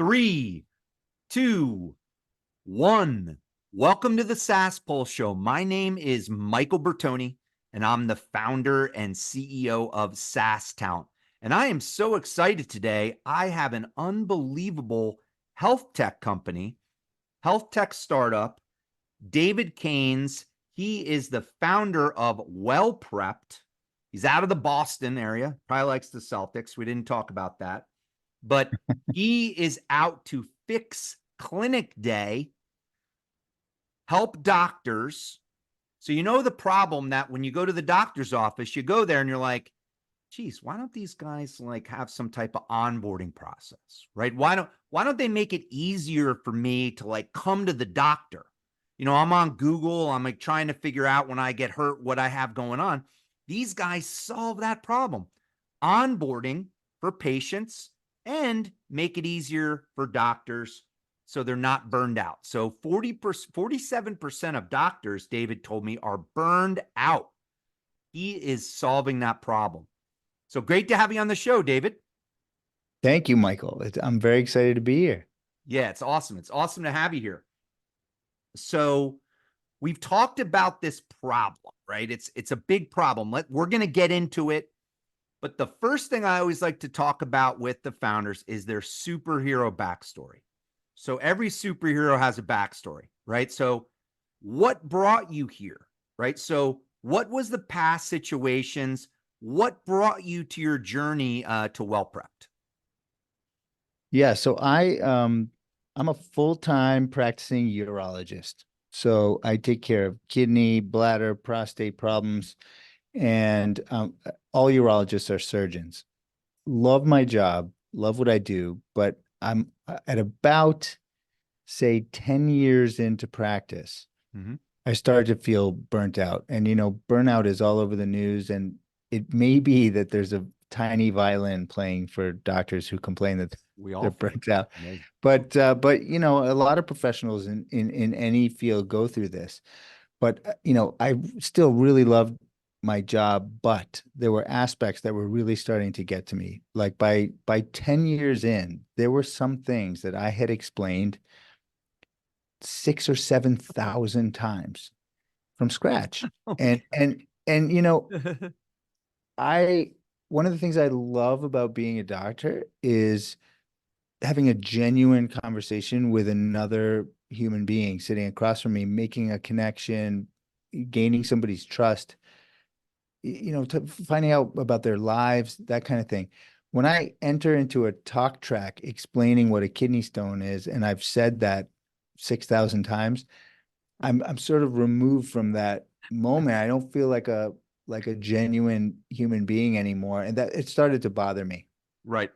Three, two, one. Welcome to the SaaS Pulse Show. My name is Michael Bertoni, and I'm the founder and CEO of SaaS Talent. And I am so excited today. I have an unbelievable health tech company, health tech startup, David Keynes. He is the founder of WellPrept. He's out of the Boston area, probably likes the Celtics. We didn't talk about that. But he is out to fix clinic day, help doctors. So you know the problem that when you go to the doctor's office, you go there and you're like, geez, why don't these guys like have some type of onboarding process, right? Why don't they make it easier for me to like come to the doctor? You know, I'm on Google, I'm like trying to figure out when I get hurt what I have going on. These guys solve that problem. Onboarding for patients and make it easier for doctors so they're not burned out. So 47% of doctors, David told me, are burned out. He is solving that problem. So great to have you on the show, David. Thank you, Michael. I'm very excited to be here. Yeah, it's awesome. It's awesome to have you here. So we've talked about this problem, right? It's a big problem. We're going to get into it. But the first thing I always like to talk about with the founders is their superhero backstory. So every superhero has a backstory, right? So what brought you here, right? So what was the past situations? What brought you to your journey to WellPrept? Yeah, so I'm a full-time practicing urologist. So I take care of kidney, bladder, prostate problems, and all urologists are surgeons. Love my job, love what I do, but I'm at about, say, 10 years into practice. Mm-hmm. I started to feel burnt out. And, burnout is all over the news. And it may be that there's a tiny violin playing for doctors who complain that they're burnt out. Amazing. But a lot of professionals in any field go through this. But, I still really loved my job, but there were aspects that were really starting to get to me. Like by 10 years in, there were some things that I had explained 6,000 or 7,000 times from scratch. Okay. And I one of the things I love about being a doctor is having a genuine conversation with another human being sitting across from me, making a connection, gaining somebody's trust, finding out about their lives, that kind of thing. When I enter into a talk track explaining what a kidney stone is, and I've said that 6,000 times, I'm sort of removed from that moment. I don't feel like a genuine human being anymore, and that it started to bother me. Right.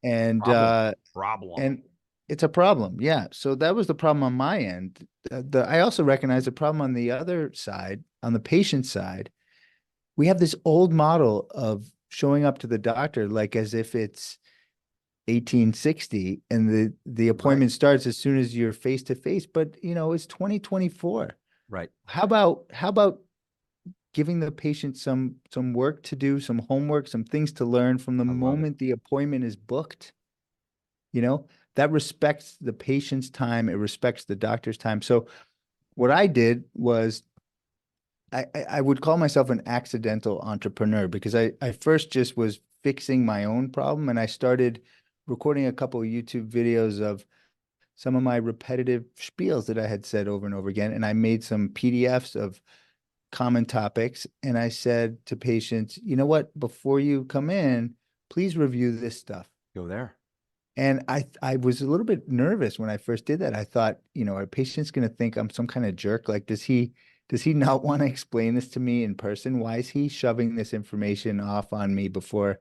And Problem. and it's a problem. Yeah. So that was the problem on my end. I also recognize the problem on the other side, on the patient side. We have this old model of showing up to the doctor like as if it's 1860 and the appointment starts as soon as you're face to face, but it's 2024. Right. How about giving the patient some work to do, some homework, some things to learn from the moment the appointment is booked? That respects the patient's time, it respects the doctor's time. So what I did was I would call myself an accidental entrepreneur because I first just was fixing my own problem, and I started recording a couple of YouTube videos of some of my repetitive spiels that I had said over and over again. And I made some PDFs of common topics. And I said to patients, you know what, before you come in, please review this stuff. Go there. And I was a little bit nervous when I first did that. I thought, are patients going to think I'm some kind of jerk? Like, does he not want to explain this to me in person? Why is he shoving this information off on me before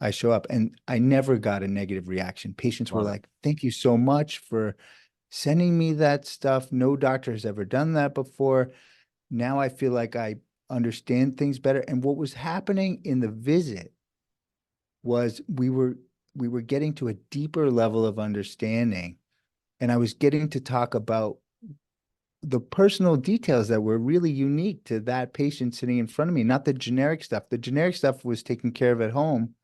I show up? And I never got a negative reaction. Patients were like, thank you so much for sending me that stuff. No doctor has ever done that before. Now I feel like I understand things better. And what was happening in the visit was we were getting to a deeper level of understanding. And I was getting to talk about the personal details that were really unique to that patient sitting in front of me, not the generic stuff. The generic stuff was taken care of at home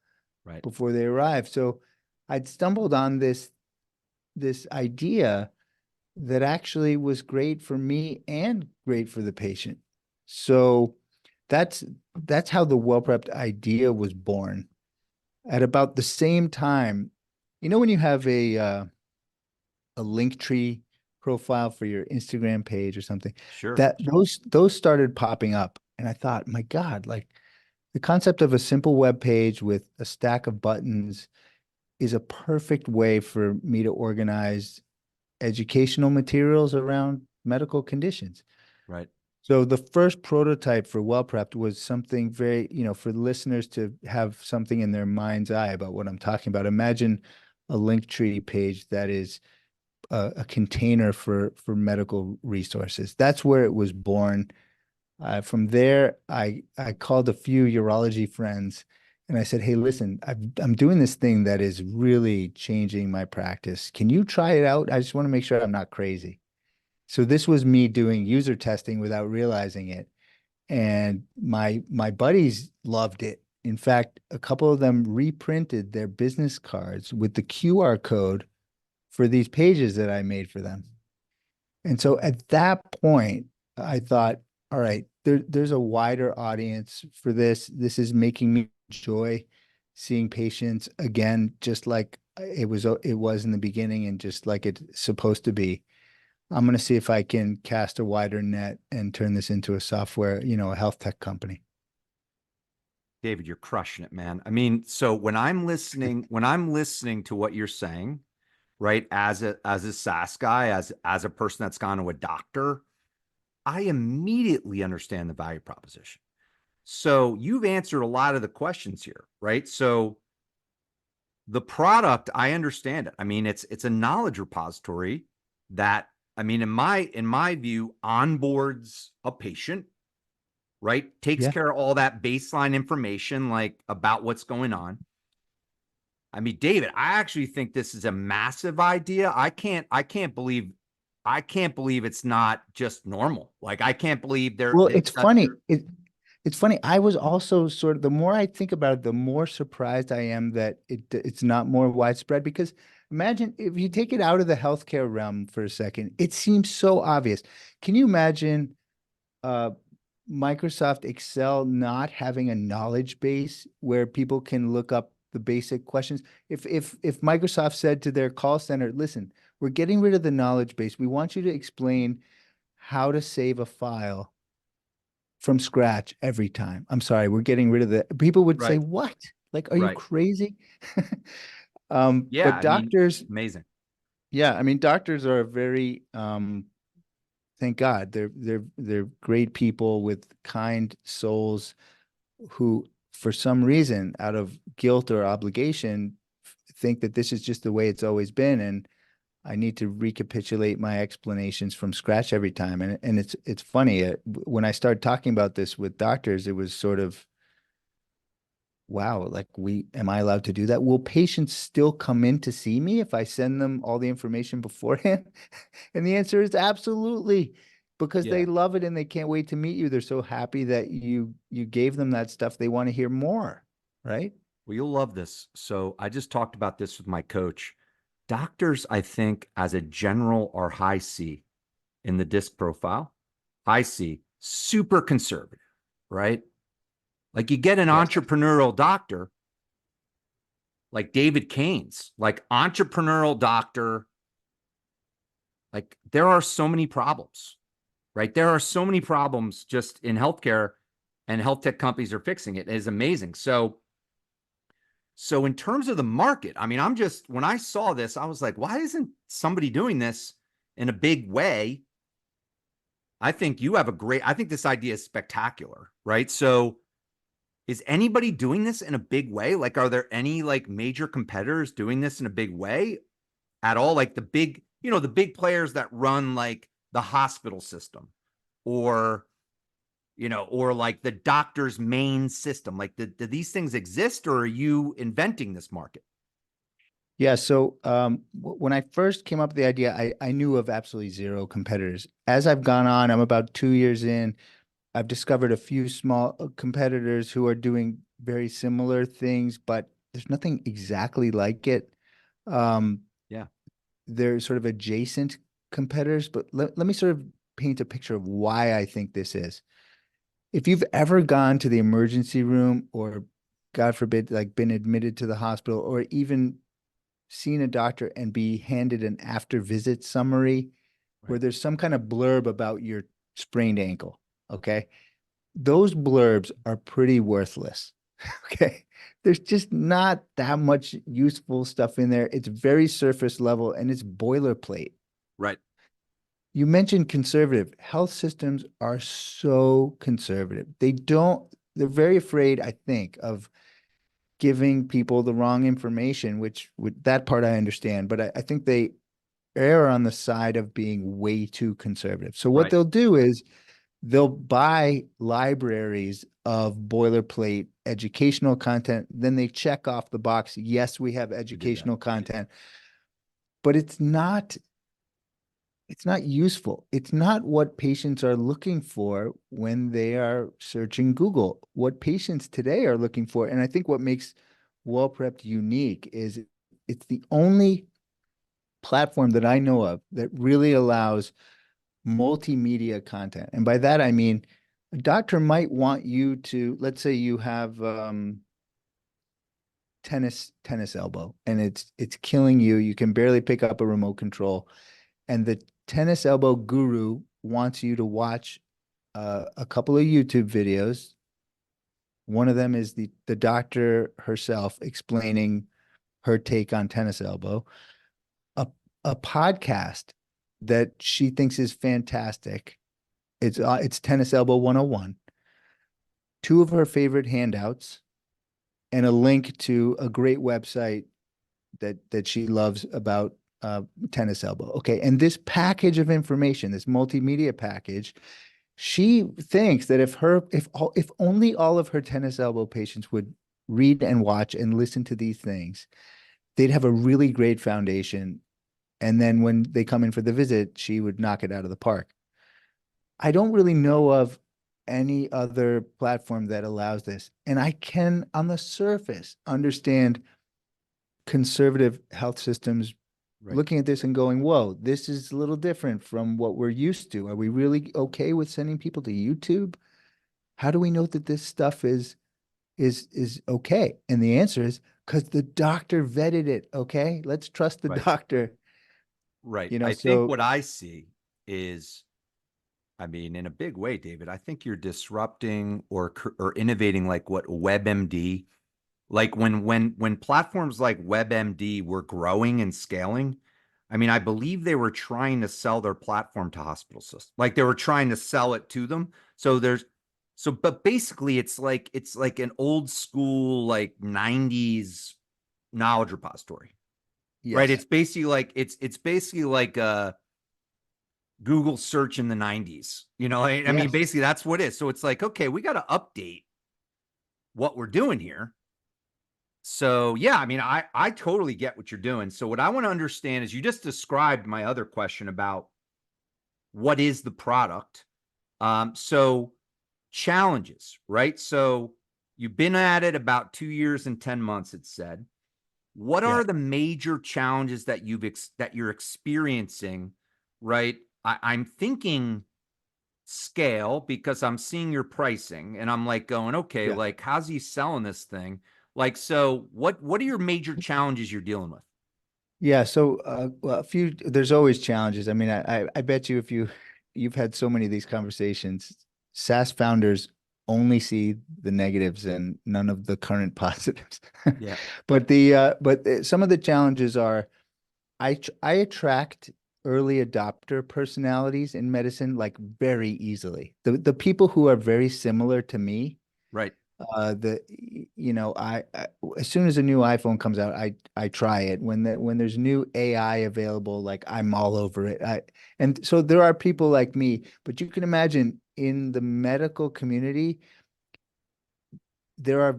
before they arrived. So I'd stumbled on this this idea that actually was great for me and great for the patient. So that's that's how the WellPrept idea was born. At about the same time, when you have a link tree profile for your Instagram page or something, Sure. that those started popping up. And I thought, my God, like the concept of a simple web page with a stack of buttons is a perfect way for me to organize educational materials around medical conditions. Right. So the first prototype for WellPrept was something very, for the listeners to have something in their mind's eye about what I'm talking about. Imagine a link tree page that is a container for medical resources. That's where it was born. From there, I called a few urology friends and I said, "Hey, listen, I'm doing this thing that is really changing my practice. Can you try it out? I just want to make sure I'm not crazy." So this was me doing user testing without realizing it, and my buddies loved it. In fact, a couple of them reprinted their business cards with the QR code for these pages that I made for them. And so at that point, I thought, all right, there's a wider audience for this. This is making me enjoy seeing patients again, just like it was in the beginning and just like it's supposed to be. I'm going to see if I can cast a wider net and turn this into a software, a health tech company. David, you're crushing it, man. I mean, so when I'm listening to what you're saying, right, as a SaaS guy, as a person that's gone to a doctor, I immediately understand the value proposition. So you've answered a lot of the questions here, right? So the product, I understand it. I mean, it's a knowledge repository that, I mean, in my view, onboards a patient, right? Takes Yeah. care of all that baseline information, like about what's going on. I mean, David, I actually think this is a massive idea. I can't believe it's not just normal. Like, I can't believe there Well, that, it's that funny. It's funny. I was also sort of, the more I think about it, the more surprised I am that it's not more widespread. Because imagine if you take it out of the healthcare realm for a second, it seems so obvious. Can you imagine uh, Microsoft Excel not having a knowledge base where people can look up the basic questions? If Microsoft said to their call center, "Listen, we're getting rid of the knowledge base. We want you to explain how to save a file from scratch every time. I'm sorry, we're getting rid of the," people would say, right, "What? Like, are you right. crazy?" Yeah, But I mean, doctors, amazing. yeah, I mean, doctors are very, thank God, they're great people with kind souls who, for some reason, out of guilt or obligation, think that this is just the way it's always been, and I need to recapitulate my explanations from scratch every time. And it's funny, when I started talking about this with doctors, it was sort of, wow, like, we am I allowed to do that? Will patients still come in to see me if I send them all the information beforehand? And the answer is absolutely, because they Yeah. love it and they can't wait to meet you. They're so happy that you gave them that stuff. They want to hear more, right? Well, you'll love this. So I just talked about this with my coach. Doctors, I think, as a general, are high C in the disc profile. High C, super conservative, right? Like, you get an Yes. entrepreneurial doctor like David Kane's, like entrepreneurial doctor. Like, there are so many problems, right? There are so many problems just in healthcare, and health tech companies are fixing it. It is amazing. So in terms of the market, I mean, when I saw this, I was like, why isn't somebody doing this in a big way? I think this idea is spectacular, right? So is anybody doing this in a big way? Like, are there any like major competitors doing this in a big way at all? Like the big players that run like the hospital system, or, or like the doctor's main system. Like, do these things exist, or are you inventing this market? Yeah. So when I first came up with the idea, I knew of absolutely zero competitors. As I've gone on, I'm about 2 years in. I've discovered a few small competitors who are doing very similar things, but there's nothing exactly like it. Um, Yeah. they're sort of adjacent competitors, but let me sort of paint a picture of why I think this is. If you've ever gone to the emergency room or, God forbid, like been admitted to the hospital or even seen a doctor and be handed an after visit summary where Right. there's some kind of blurb about your sprained ankle, okay? Those blurbs are pretty worthless. Okay. There's just not that much useful stuff in there. It's very surface level and it's boilerplate. Right. You mentioned conservative. Health systems are so conservative. They're very afraid, I think, of giving people the wrong information, which with that part I understand, but I think they err on the side of being way too conservative. So what Right. they'll do is they'll buy libraries of boilerplate educational content. Then they check off the box. Yes, we have We did that. educational content, but it's not useful. It's not what patients are looking for when they are searching Google. What patients today are looking for, and I think what makes WellPrept unique is it's the only platform that I know of that really allows multimedia content. And by that I mean a doctor might want you to, let's say you have tennis elbow and it's killing you. You can barely pick up a remote control, and the tennis elbow guru wants you to watch a couple of YouTube videos. One of them is the doctor herself explaining her take on tennis elbow, a a podcast that she thinks is fantastic. It's Tennis Elbow 101, two of her favorite handouts, and a link to a great website that she loves about tennis elbow. Okay, and this package of information, this multimedia package, she thinks that if only all of her tennis elbow patients would read and watch and listen to these things, they'd have a really great foundation. And then when they come in for the visit, she would knock it out of the park. I don't really know of any other platform that allows this. And I can, on the surface, understand conservative health systems Right. looking at this and going, whoa, this is a little different from what we're used to. Are we really okay with sending people to YouTube? How do we know that this stuff is okay? And the answer is because the doctor vetted it. Okay. Let's trust the Right. doctor. Right. You know, I think so what I see is, I mean, in a big way, David, I think you're disrupting or innovating like what WebMD, like when platforms like WebMD were growing and scaling. I mean, I believe they were trying to sell their platform to hospital systems. Like they were trying to sell it to them. But basically it's like an old school like 90s knowledge repository. Right? yes. It's basically like a Google search in the 90s. I mean, Yes. basically that's what it is. So it's like, okay, we got to update what we're doing here. So yeah, I mean, I totally get what you're doing. So what I want to understand is you just described my other question about what is the product. So challenges, right? So you've been at it about 2 years and 10 months, it said. What Yeah. are the major challenges that you're experiencing, right? I'm thinking scale because I'm seeing your pricing and I'm like going, okay, Yeah. like how's he selling this thing? Like, so what are your major challenges you're dealing with? Yeah, so well, there's always challenges. I mean, I bet you if you've had so many of these conversations, SaaS founders only see the negatives and none of the current positives. Yeah. But some of the challenges are I attract early adopter personalities in medicine like very easily. The people who are very similar to me, Right. the you know I as soon as a new iPhone comes out, I try it. When there's new AI available, like I'm all over it. And so there are people like me, but you can imagine in the medical community there are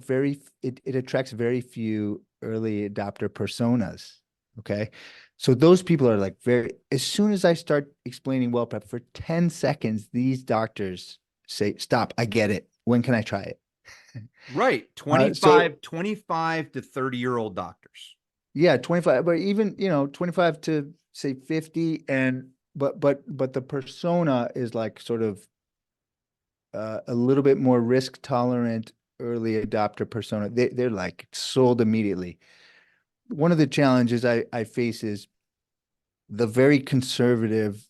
it attracts very few early adopter personas. Okay, so those people are like very, as soon as I start explaining WellPrep for 10 seconds, these doctors say, stop, I get it, when can I try it? Right. So 25 to 30-year-old doctors. Yeah, 25, but even, 25 to say 50, and but the persona is like sort of a little bit more risk tolerant early adopter persona. They're like sold immediately. One of the challenges I face is the very conservative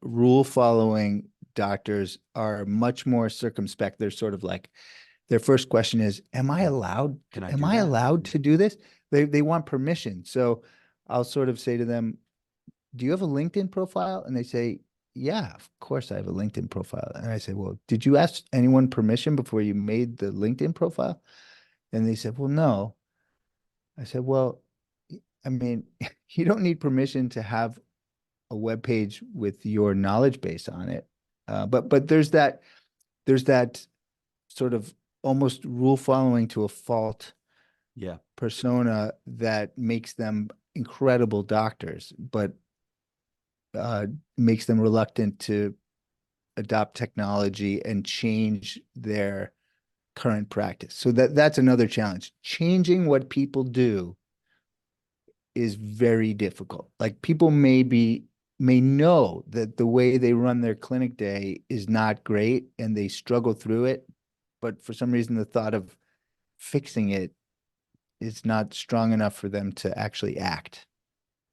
rule following doctors are much more circumspect. They're sort of like, their first question is, Can I am do I that? allowed to do this? They want permission. So I'll sort of say to them, do you have a LinkedIn profile? And they say, yeah, of course I have a LinkedIn profile. And I say, well, did you ask anyone permission before you made the LinkedIn profile? And they said, well, no. I said, well, I mean, you don't need permission to have a web page with your knowledge base on it. But there's that sort of almost rule following to a fault Yeah. persona that makes them incredible doctors, but uh, makes them reluctant to adopt technology and change their current practice. So that's another challenge. Changing what people do is very difficult. Like people may know that the way they run their clinic day is not great and they struggle through it, but for some reason the thought of fixing it is not strong enough for them to actually act.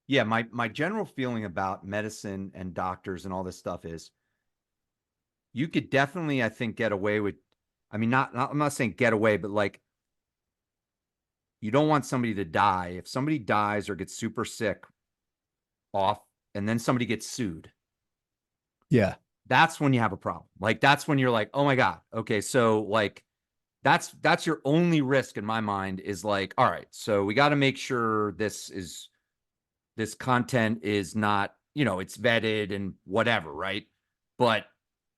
Yeah, my general feeling about medicine and doctors and all this stuff is you could definitely, I think, get away with, I mean, not I'm not saying get away, but like you don't want somebody to die. If somebody dies or gets super sick off and then somebody gets sued, Yeah. that's when you have a problem. Like that's when you're like, oh my God. Okay. So like that's your only risk in my mind is like, all right, so we got to make sure this content is not, it's vetted and whatever, right? But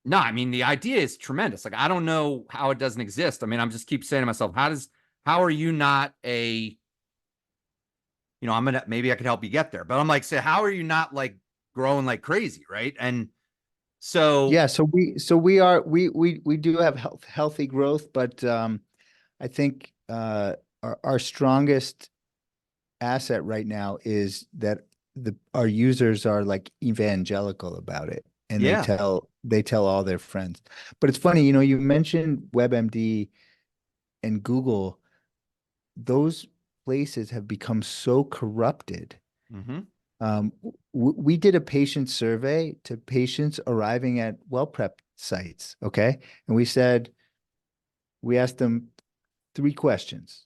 no, I mean the idea is tremendous. Like I don't know how it doesn't exist. I mean, I'm just keep saying to myself, how are you not a, I'm gonna maybe I could help you get there, but I'm like, say, how are you not like growing like crazy, right? And so Yeah, so we do have healthy growth, but I think our strongest asset right now is that our users are like evangelical about it, and yeah. they tell all their friends. But it's funny, you mentioned WebMD and Google. Those places have become so corrupted. Mm-hmm. We did a patient survey to patients arriving at WellPrept sites, okay? And we asked them three questions.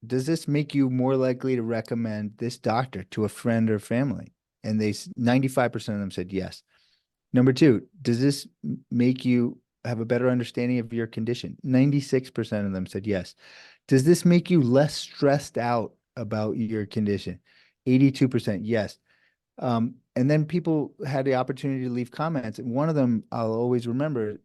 Does this make you more likely to recommend this doctor to a friend or family? And 95% of them said yes. Number two, does this make you have a better understanding of your condition? 96% of them said yes. Does this make you less stressed out about your condition? 82% yes. And then people had the opportunity to leave comments. And one of them I'll always remember,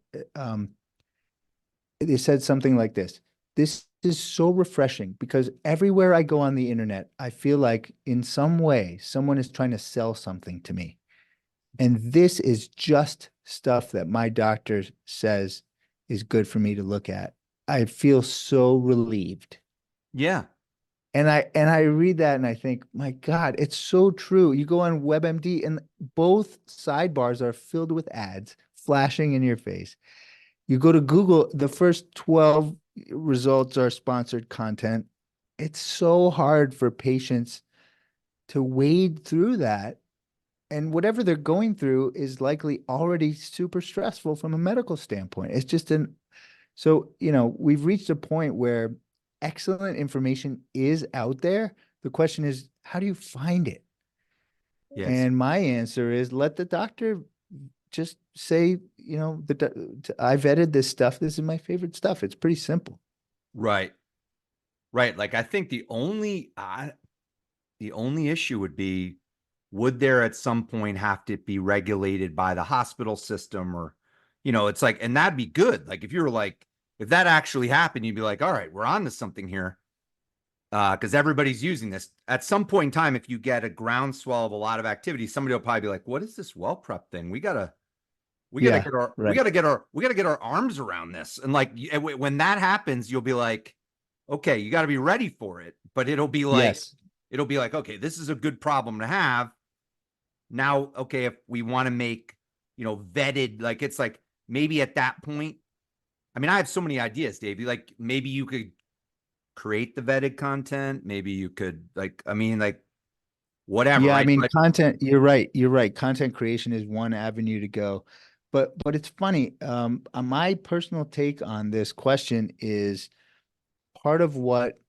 they said something like this. This is so refreshing because everywhere I go on the internet, I feel like in some way someone is trying to sell something to me. And this is just stuff that my doctor says is good for me to look at. I feel so relieved. Yeah. And I read that and I think, my God, it's so true. You go on WebMD and both sidebars are filled with ads flashing in your face. You go to Google, the first 12 results are sponsored content. It's so hard for patients to wade through that. And whatever they're going through is likely already super stressful from a medical standpoint. It's just so, we've reached a point where excellent information is out there. The question is, how do you find it? Yes. And my answer is let the doctor just say, I vetted this stuff. This is my favorite stuff. It's pretty simple. Right. Right. Like I think the only issue would be, would there at some point have to be regulated by the hospital system or, it's like, and that'd be good. Like if you were like, if that actually happened, you'd be like, all right, we're on to something here. Because everybody's using this at some point in time. If you get a groundswell of a lot of activity, somebody will probably be like, what is this WellPrep thing? We gotta Yeah, get our we right. gotta get our we gotta get our arms around this. And like when that happens, you'll be like, okay, you got to be ready for it, but Yes. it'll be like, okay, this is a good problem to have. Now, okay, if we want to make, vetted, like it's like maybe at that point, I mean, I have so many ideas, Davey. Like maybe you could create the vetted content. Maybe you could like, I mean, like whatever, Yeah, I right? mean, But content, you're right. You're right. Content creation is one avenue to go. But it's funny. My personal take on this question is part of what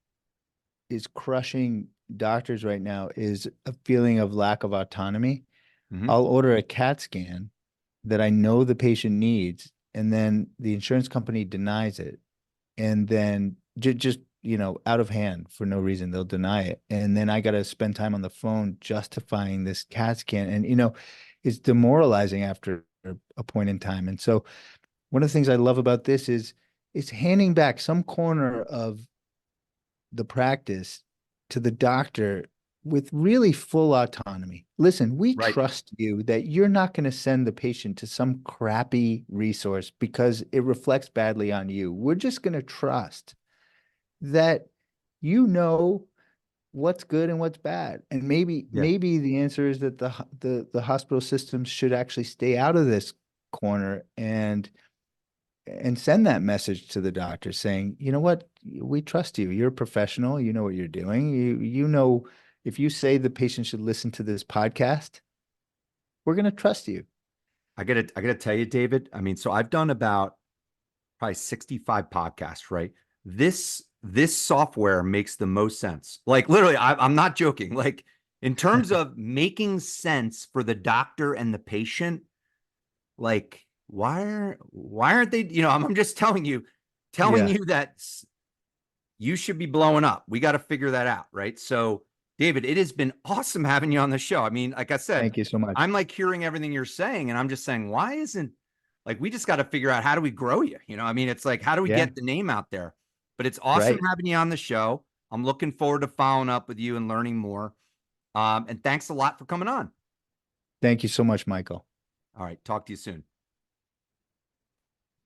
is crushing doctors right now is a feeling of lack of autonomy. mhm, I'll order a CAT scan that I know the patient needs, and then the insurance company denies it. And then just, out of hand for no reason, they'll deny it. And then I got to spend time on the phone justifying this CAT scan. And, it's demoralizing after a point in time. And so one of the things I love about this is it's handing back some corner of the practice to the doctor with really full autonomy. Listen, we right. trust you that you're not going to send the patient to some crappy resource because it reflects badly on you. We're just going to trust that you know what's good and what's bad. And maybe Yeah. maybe the answer is that the hospital systems should actually stay out of this corner and send that message to the doctor saying, you know what, we trust you. You're a professional. You know what you're doing. You know if you say the patient should listen to this podcast, we're going to trust you. I gotta tell you, David. I mean, so I've done about probably 65 podcasts, right? This software makes the most sense. Like literally, I'm not joking. Like in terms of making sense for the doctor and the patient, like why aren't they, I'm just telling Yeah. you that you should be blowing up. We got to figure that out, right? So, David, it has been awesome having you on the show. I mean, like I said, Thank you so much. I'm like hearing everything you're saying, and I'm just saying, why isn't like we just got to figure out how do we grow you? I mean, it's like how do we Yeah. get the name out there? But it's awesome Right. having you on the show. I'm looking forward to following up with you and learning more. And thanks a lot for coming on. Thank you so much, Michael. All right, talk to you soon.